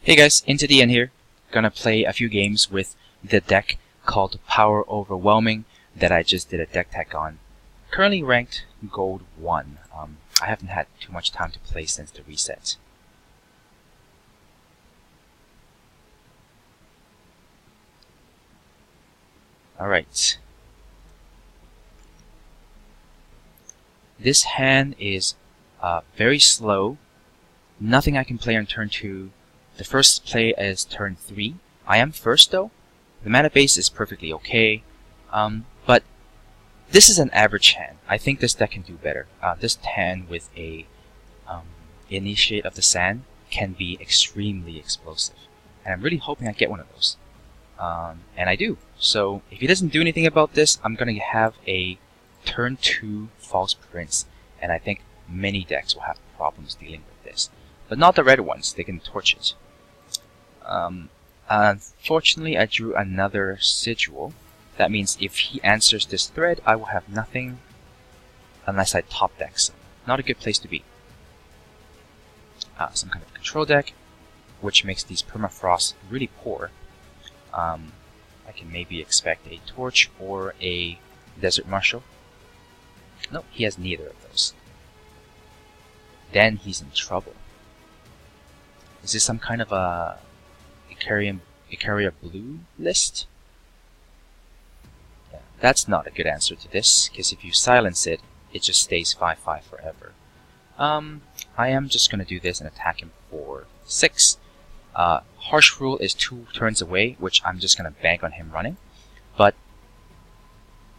Hey guys, into the end here. Gonna play a few games with the deck called Power Overwhelming that I just did a deck tech on. Currently ranked Gold 1. I haven't had too much time to play since the reset. Alright. This hand is very slow. Nothing I can play on turn 2. The first play is turn 3. I am first though. The mana base is perfectly okay. But this is an average hand. I think this deck can do better. This hand with a Initiate of the Sand can be extremely explosive. And I'm really hoping I get one of those. And I do. So if he doesn't do anything about this, I'm going to have a turn 2 False Prince. And I think many decks will have problems dealing with this. But not the red ones, they can torch it. Unfortunately, I drew another Sigil. That means if he answers this thread, I will have nothing unless I top deck some. Not a good place to be. Some kind of control deck, which makes these permafrost really poor. I can maybe expect a torch or a desert marshal. Nope, he has neither of those. Then he's in trouble. Is this some kind of a Icaria Blue list? Yeah, that's not a good answer to this, because if you silence it, it just stays 5/5 forever. I am just going to do this and attack him for 6. Harsh Rule is 2 turns away, which I'm just going to bank on him running. But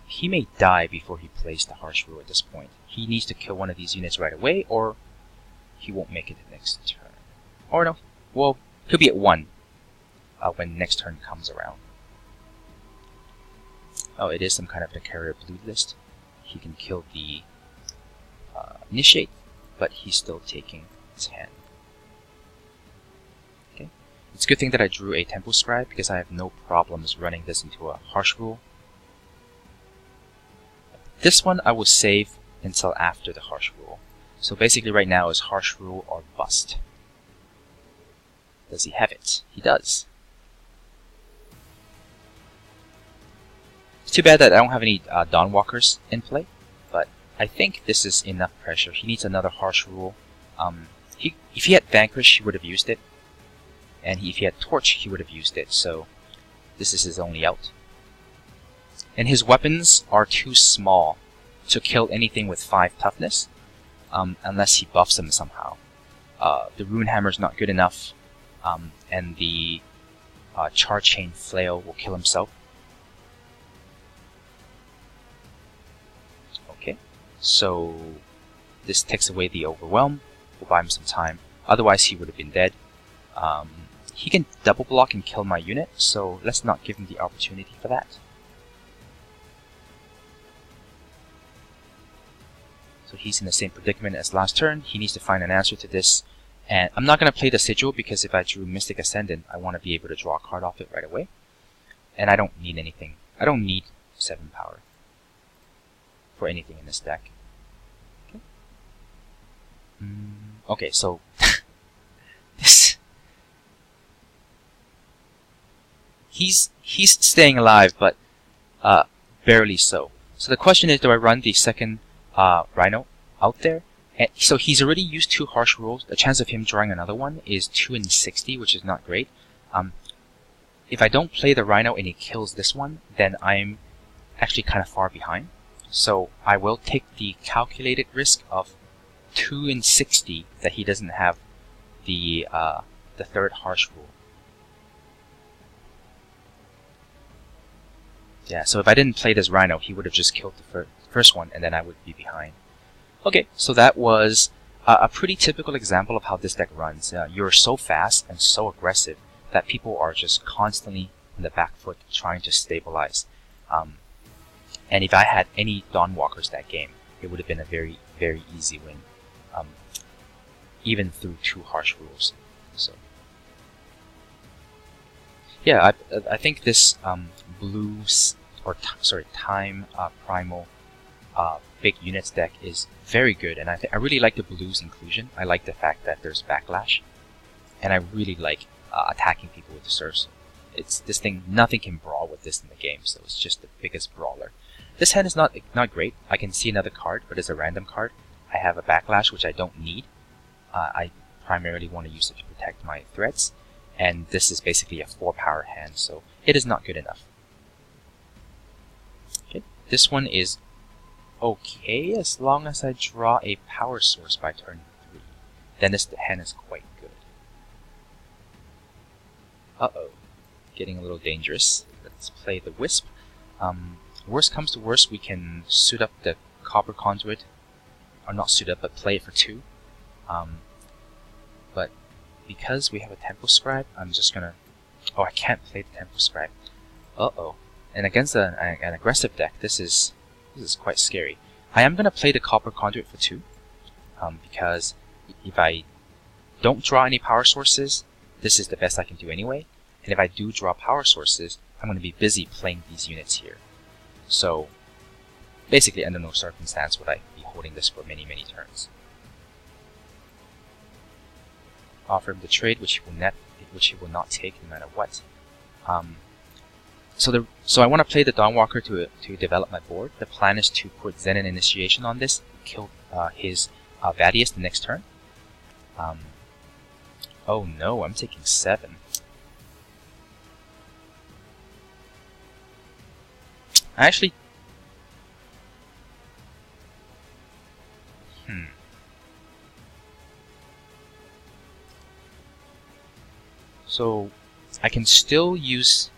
he may die before he plays the Harsh Rule at this point. He needs to kill one of these units right away, or he won't make it the next turn. Or no, well, he'll be at 1 when next turn comes around. Oh, it is some kind of Icaria Blue list. He can kill the Initiate, but he's still taking his hand. Okay, it's a good thing that I drew a Temple Scribe because I have no problems running this into a Harsh Rule. This one I will save until after the Harsh Rule. So basically right now is Harsh Rule or bust. Does he have it? He does. It's too bad that I don't have any Dawnwalkers in play, but I think this is enough pressure. He needs another Harsh Rule. If he had Vanquish, he would have used it. And if he had Torch, he would have used it. So this is his only out. And his weapons are too small to kill anything with 5 toughness, unless he buffs them somehow. The Rune Hammer is not good enough. And the Char Chain Flail will kill himself. Okay, so this takes away the Overwhelm. We'll buy him some time. Otherwise, he would have been dead. He can double block and kill my unit, so let's not give him the opportunity for that. So he's in the same predicament as last turn. He needs to find an answer to this. And I'm not going to play the Sigil because if I drew Mystic Ascendant, I want to be able to draw a card off it right away. And I don't need anything. I don't need 7 power for anything in this deck. Okay, okay, so this he's staying alive, but barely so. So the question is, do I run the second Rhino out there? And so he's already used 2 Harsh Rules. The chance of him drawing another one is 2 in 60, which is not great. If I don't play the Rhino and he kills this one, then I'm actually kind of far behind. So I will take the calculated risk of 2 in 60 that he doesn't have the 3rd Harsh Rule. Yeah, so if I didn't play this Rhino, he would have just killed the first one, and then I would be behind. Okay, so that was a pretty typical example of how this deck runs. You're so fast and so aggressive that people are just constantly on the back foot trying to stabilize. And if I had any Dawnwalkers that game, it would have been a very, very easy win. Even through 2 Harsh Rules. So yeah, I think this Time Primal big units deck is very good, and I really like the blues inclusion. I like the fact that there's backlash, and I really like attacking people with the serfs. It's this thing. Nothing can brawl with this in the game, so it's just the biggest brawler. This hand is not great. I can see another card, but it's a random card. I have a backlash, which I don't need. I primarily want to use it to protect my threats, and this is basically a 4-power hand, so it is not good enough. Okay, this one is okay as long as I draw a power source by turn 3. Then this hand is quite good. Uh-oh, getting a little dangerous. Let's play the Wisp. Worst comes to worst, we can suit up the Copper Conduit, or not suit up, but play it for 2. But because we have a Tempo Scribe, I'm just gonna... Oh, I can't play the Tempo Scribe. Uh-oh. And against an aggressive deck, this is quite scary. I am gonna play the Copper Conduit for 2, because if I don't draw any power sources, this is the best I can do anyway. And if I do draw power sources, I'm gonna be busy playing these units here. So, basically, under no circumstance would I be holding this for many, many turns. Offer him the trade, which he will not take no matter what. So I want to play the Dawnwalker to develop my board. The plan is to put Zenin Initiation on this, kill his Vadius the next turn. Oh no, I'm taking 7. Actually, So I can still use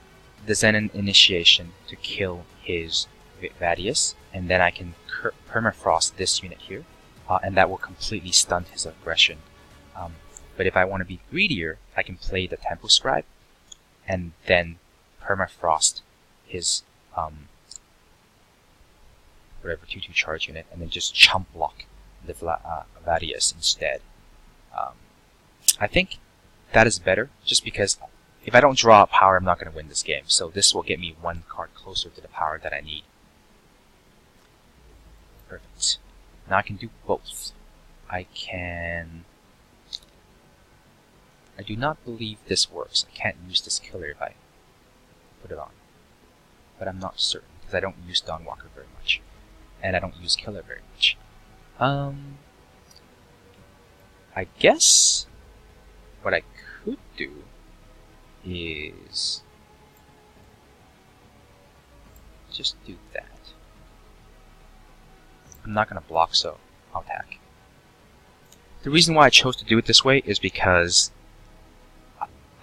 the Zenin Initiation to kill his Vadius, and then I can permafrost this unit here, and that will completely stunt his aggression. But if I want to be greedier, I can play the Tempo Scribe, and then permafrost his whatever 2/2 charge unit, and then just chump block the Vadius instead. I think that is better, just because if I don't draw a power, I'm not going to win this game. So this will get me 1 card closer to the power that I need. Perfect. Now I can do both. I do not believe this works. I can't use this killer if I put it on. But I'm not certain, because I don't use Dawnwalker very much. And I don't use killer very much. I guess what I could do is just do that. I'm not going to block, so I'll attack. The reason why I chose to do it this way is because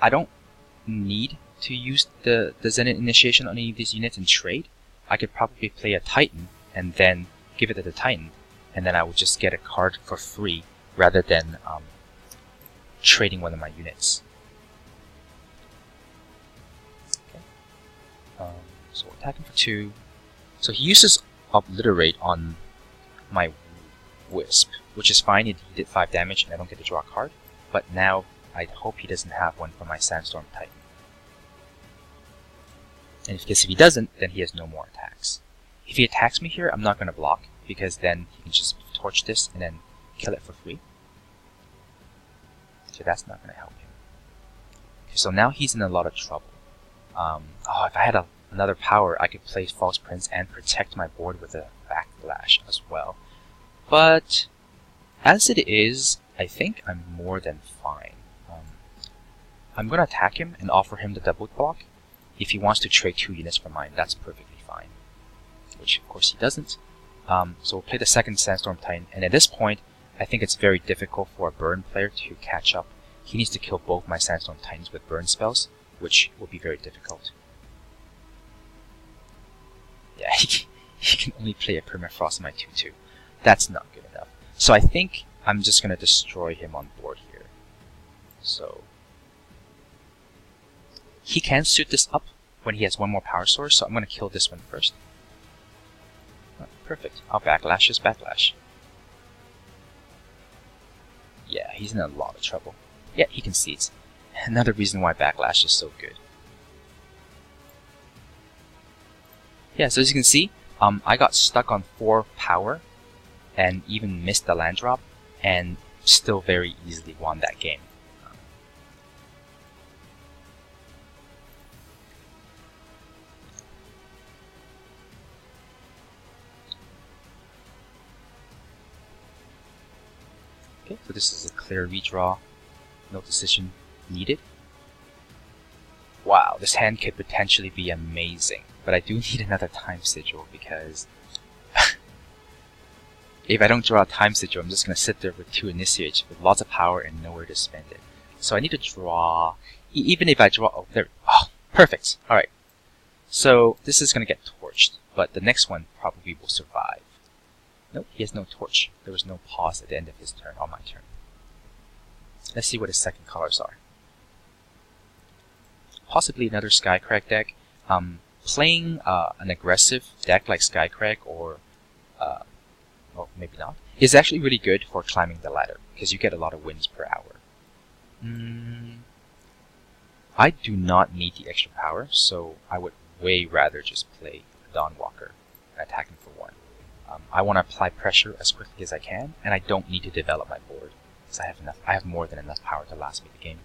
I don't need to use the Zenin Initiation on any of these units in trade. I could probably play a Titan and then give it to the Titan, and then I would just get a card for free rather than trading one of my units. Okay. So we're attacking for 2. So he uses Obliterate on my Wisp, which is fine. He did 5 damage and I don't get to draw a card. But now I hope he doesn't have one for my Sandstorm Titan. And because if he doesn't, then he has no more attacks. If he attacks me here, I'm not going to block, because then he can just torch this and then kill it for free. So that's not going to help him. Okay, so now he's in a lot of trouble. If I had another power, I could play False Prince and protect my board with a Backlash as well. But as it is, I think I'm more than fine. I'm going to attack him and offer him the double block. If he wants to trade 2 units for mine, that's perfectly fine. Which, of course, he doesn't. So we'll play the second Sandstorm Titan, and at this point, I think it's very difficult for a burn player to catch up. He needs to kill both my Sandstorm Titans with burn spells, which will be very difficult. Yeah, he can only play a permafrost on my 2/2. That's not good enough. So I think I'm just going to destroy him on board here. So he can suit this up when he has 1 more power source, so I'm going to kill this one first. Perfect. I'll backlash his backlash. Yeah, he's in a lot of trouble. Yeah, he concedes. Another reason why backlash is so good. Yeah, so as you can see, I got stuck on 4 power and even missed the land drop and still very easily won that game. Okay, so this is a clear redraw. No decision needed. Wow, this hand could potentially be amazing, but I do need another time sigil because if I don't draw a time sigil, I'm just going to sit there with 2 initiates with lots of power and nowhere to spend it. So I need to draw, even if I draw, oh, there, oh, perfect. Alright, so this is going to get torched, but the next one probably will survive. Nope, he has no torch. There was no pause at the end of his turn, on my turn. Let's see what his second colors are. Possibly another Skycrag deck. Playing an aggressive deck like Skycrag or well, maybe not, is actually really good for climbing the ladder because you get a lot of wins per hour. I do not need the extra power, so I would way rather just play a Dawnwalker and attack him for 1. I want to apply pressure as quickly as I can, and I don't need to develop my board because I have more than enough power to last me the game.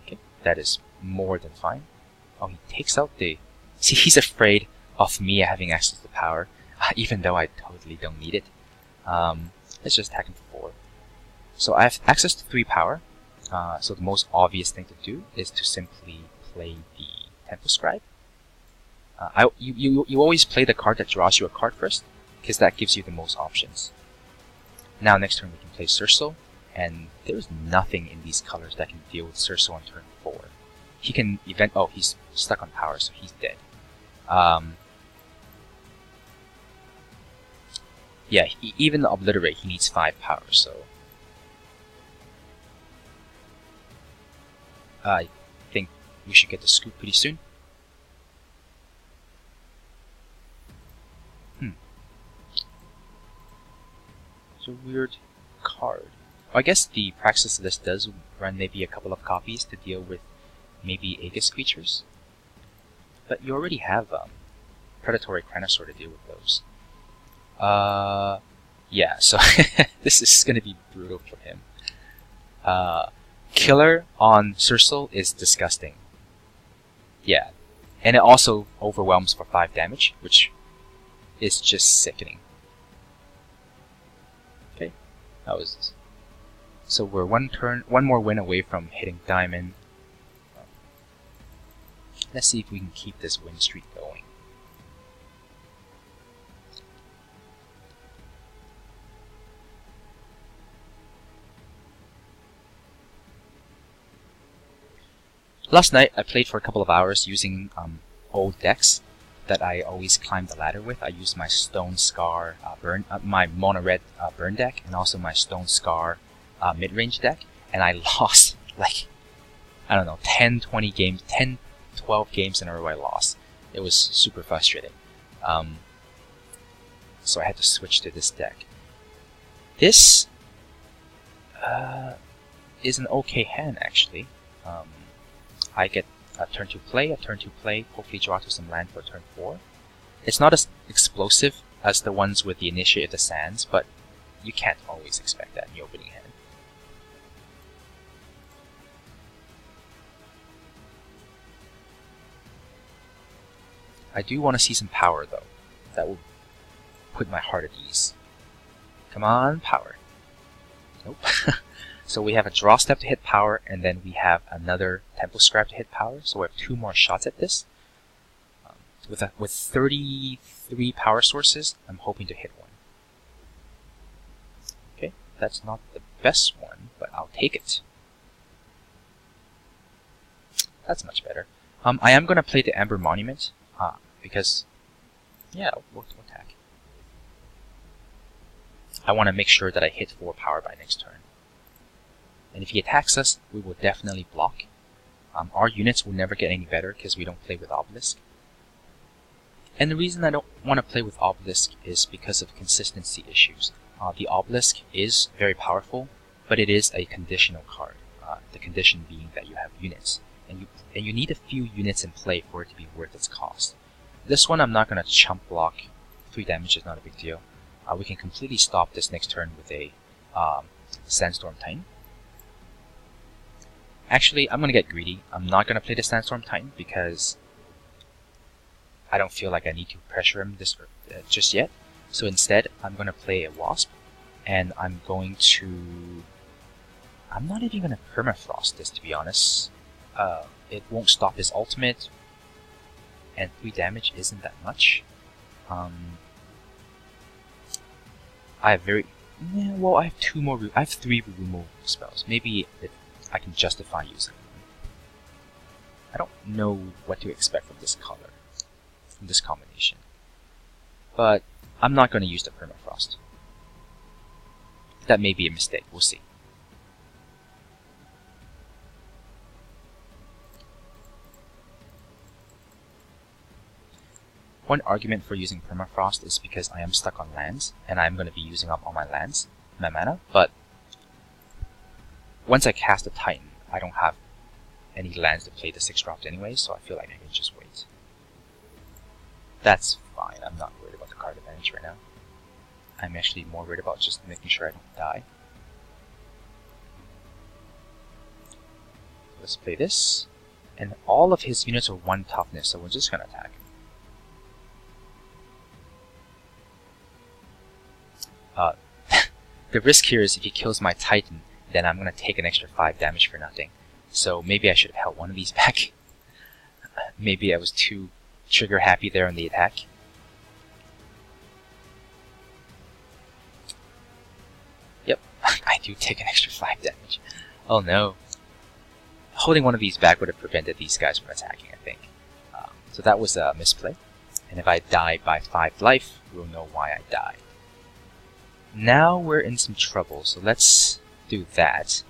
Okay, that is more than fine. Oh, he takes out the... See, he's afraid of me having access to power, even though I totally don't need it. Let's just attack him for 4. So I have access to 3 power, so the most obvious thing to do is to simply play the Temple Scribe. You always play the card that draws you a card first, because that gives you the most options. Now next turn we can play Cerso, and there's nothing in these colors that can deal with Cerso on turn 4. He can oh, he's stuck on power, so he's dead. Yeah, even Obliterate, he needs 5 power, so... I think we should get the scoop pretty soon. It's a weird card. Oh, I guess the Praxis list does run maybe a couple of copies to deal with maybe Aegis creatures. But you already have Predatory Cranosaur to deal with those. Yeah, so this is going to be brutal for him. Killer on Cerso is disgusting. Yeah, and it also overwhelms for 5 damage, which is just sickening. Okay, that was... So we're one more win away from hitting Diamond. Let's see if we can keep this win streak going. Last night I played for a couple of hours using old decks that I always climb the ladder with. I used my Stone Scar my Mono Red burn deck, and also my Stone Scar mid-range deck, and I lost like, I don't know, 10, 20 games, 10, 12 games in a row I lost. It was super frustrating. So I had to switch to this deck. This is an okay hand, actually. I get a turn 2 play, hopefully draw to some land for turn 4. It's not as explosive as the ones with the Initiate of the Sands, but you can't always expect that in the opening hand. I do want to see some power, though. That will put my heart at ease. Come on, power. Nope. So we have a draw step to hit power, and then we have another Temple Scribe to hit power. So we have 2 more shots at this. With 33 power sources, I'm hoping to hit one. Okay, that's not the best one, but I'll take it. That's much better. I am going to play the Amber Monument, because, yeah, we'll attack. I want to make sure that I hit 4 power by next turn. And if he attacks us, we will definitely block. Our units will never get any better because we don't play with Obelisk. And the reason I don't want to play with Obelisk is because of consistency issues. The Obelisk is very powerful, but it is a conditional card. The condition being that you have units. And you need a few units in play for it to be worth its cost. This one I'm not going to chump block. 3 damage is not a big deal. We can completely stop this next turn with a Sandstorm Titan. Actually, I'm going to get greedy. I'm not going to play the Sandstorm Titan because I don't feel like I need to pressure him just yet. So instead, I'm going to play a Wasp, and I'm going to... I'm not even going to permafrost this, to be honest. It won't stop his ultimate, and 3 damage isn't that much. I have well, I have 2 more. I have 3 removal spells. Maybe I can justify using them. I don't know what to expect from this color, from this combination, but I'm not going to use the permafrost. That may be a mistake. We'll see. One argument for using permafrost is because I am stuck on lands, and I'm going to be using up all my lands, my mana, but once I cast a Titan, I don't have any lands to play the 6 drops anyway, so I feel like I can just wait. That's fine, I'm not worried about the card advantage right now. I'm actually more worried about just making sure I don't die. Let's play this, and all of his units are 1 toughness, so we're just going to attack. The risk here is if he kills my Titan, then I'm going to take an extra 5 damage for nothing. So maybe I should have held one of these back. Maybe I was too trigger happy there on the attack. Yep, I do take an extra 5 damage. Oh no. Holding one of these back would have prevented these guys from attacking, I think. So that was a misplay. And if I die by 5 life, we'll know why I died. Now we're in some trouble, so let's do that.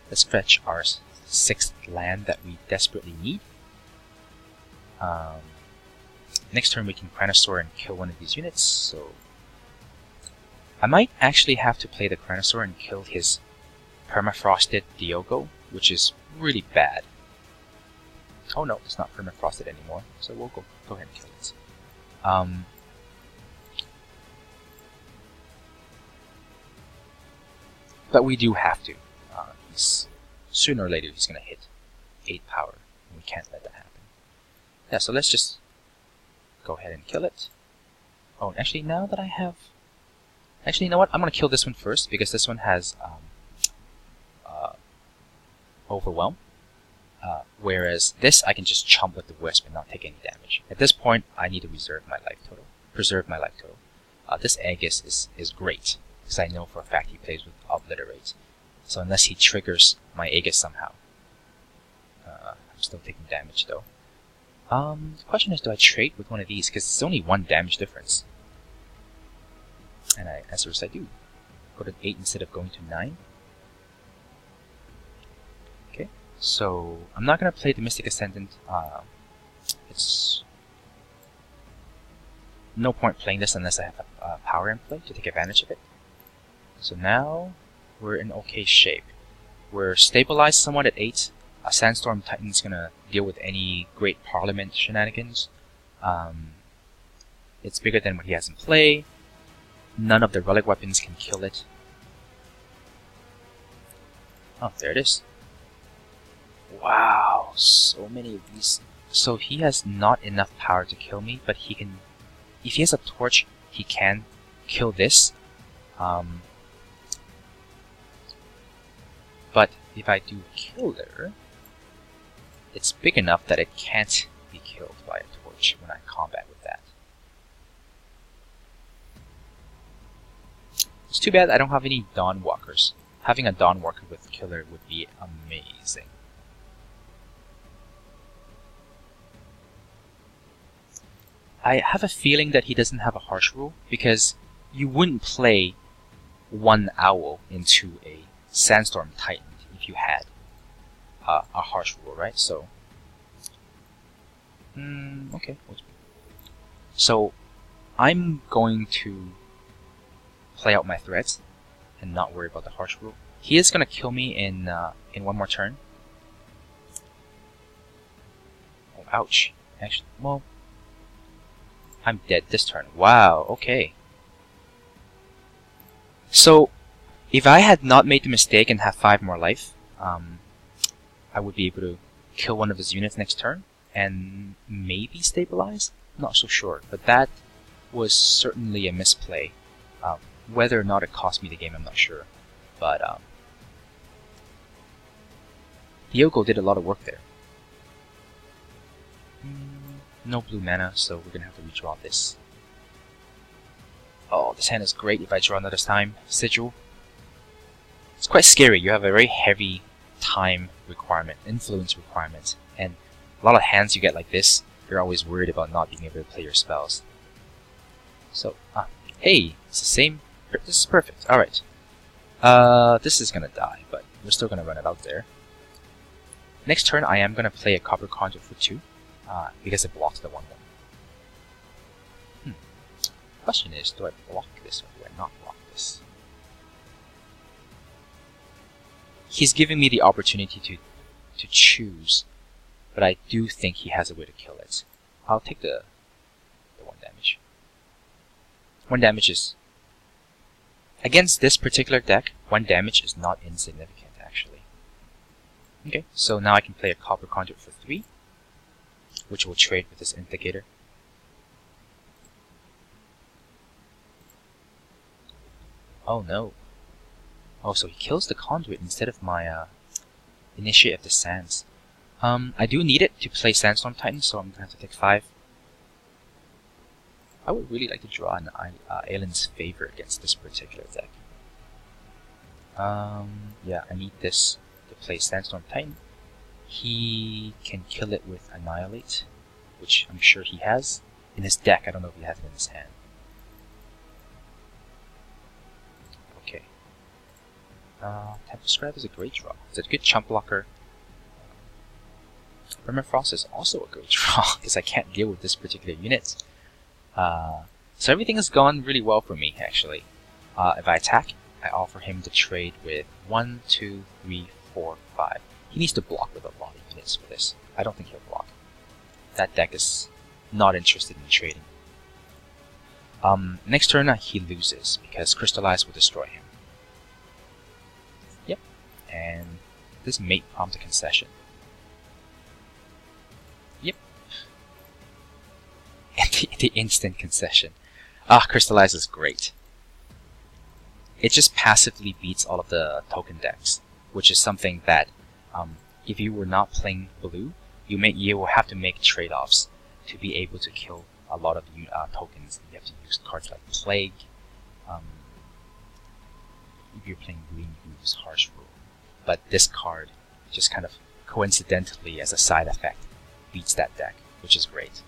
Let's fetch our 6th land that we desperately need. Next turn we can Cranosaur and kill one of these units, so... I might actually have to play the Cranosaur and kill his permafrosted Diogo, which is really bad. Oh no, it's not permafrosted anymore, so we'll go ahead and kill it. But we do have to. Sooner or later he's going to hit 8 power, and we can't let that happen. Yeah, so let's just go ahead and kill it. Oh, actually, now that I have... Actually, you know what? I'm going to kill this one first, because this one has Overwhelm. Whereas this, I can just chomp with the Wisp and not take any damage. At this point, I need to reserve my life total. Preserve my life total. This Aegis is great, because I know for a fact he plays with Obliterate. So unless he triggers my Aegis somehow. I'm still taking damage though. The question is, do I trade with one of these? Because it's only 1 damage difference. And I answer is I do. Go to 8 instead of going to 9. Okay, so I'm not going to play the Mystic Ascendant. It's no point playing this unless I have a power in play to take advantage of it. So now we're in okay shape. We're stabilized somewhat at 8. A Sandstorm Titan's gonna deal with any Great Parliament shenanigans. It's bigger than what he has in play. None of the relic weapons can kill it. Oh, there it is. Wow, so many of these. So he has not enough power to kill me, but he can... If he has a torch, he can kill this. But if I do Killer, it's big enough that it can't be killed by a torch when I combat with that. It's too bad I don't have any Dawnwalkers. Having a Dawnwalker with Killer would be amazing. I have a feeling that he doesn't have a Harsh Rule, because you wouldn't play 1 Owl into a Sandstorm Titan if you had a Harsh Rule, right? So, okay. So, I'm going to play out my threats and not worry about the Harsh Rule. He is going to kill me in 1 more turn. Oh, ouch. Actually, well, I'm dead this turn. Wow, okay. So, if I had not made the mistake and have 5 more life, I would be able to kill one of his units next turn and maybe stabilize? Not so sure, but that was certainly a misplay. Whether or not it cost me the game, I'm not sure. But Diogo did a lot of work there. No blue mana, so we're gonna have to redraw this. Oh, this hand is great if I draw another time. Sigil. It's quite scary. You have a very heavy time requirement, influence requirement, and a lot of hands you get like this, you're always worried about not being able to play your spells. So, hey, it's the same. This is perfect. Alright. This is gonna die, but we're still gonna run it out there. Next turn, I am gonna play a Copper Conduit for 2, because it blocks the 1/1. Question is, do I block this or do I not block this? He's giving me the opportunity to choose, but I do think he has a way to kill it. I'll take the 1 damage. 1 damage is... Against this particular deck, 1 damage is not insignificant, actually. Okay, so now I can play a Copper Conduit for 3, which will trade with this Indicator. Oh no. Oh, so he kills the Conduit instead of my Initiate of the Sands. I do need it to play Sandstorm Titan, so I'm gonna have to take 5. I would really like to draw an Aelin's Favor against this particular deck. Yeah, I need this to play Sandstorm Titan. He can kill it with Annihilate, which I'm sure he has in his deck. I don't know if he has it in his hand. Okay. Tempest Scribe is a great draw. It's a good chump blocker. Permafrost is also a great draw because I can't deal with this particular unit. So everything has gone really well for me, actually. If I attack, I offer him to trade with 1, 2, 3, 4, 5. He needs to block with a lot of units for this. I don't think he'll block. That deck is not interested in trading. Next turn he loses because Crystallize will destroy him. Yep, and this may prompt a concession. Yep. And the instant concession. Crystallize is great. It just passively beats all of the token decks, which is something that if you were not playing blue, you will have to make trade-offs to be able to kill a lot of tokens. You have to use cards like Plague. If you're playing green, you use Harsh Rule. But this card just kind of coincidentally, as a side effect, beats that deck, which is great.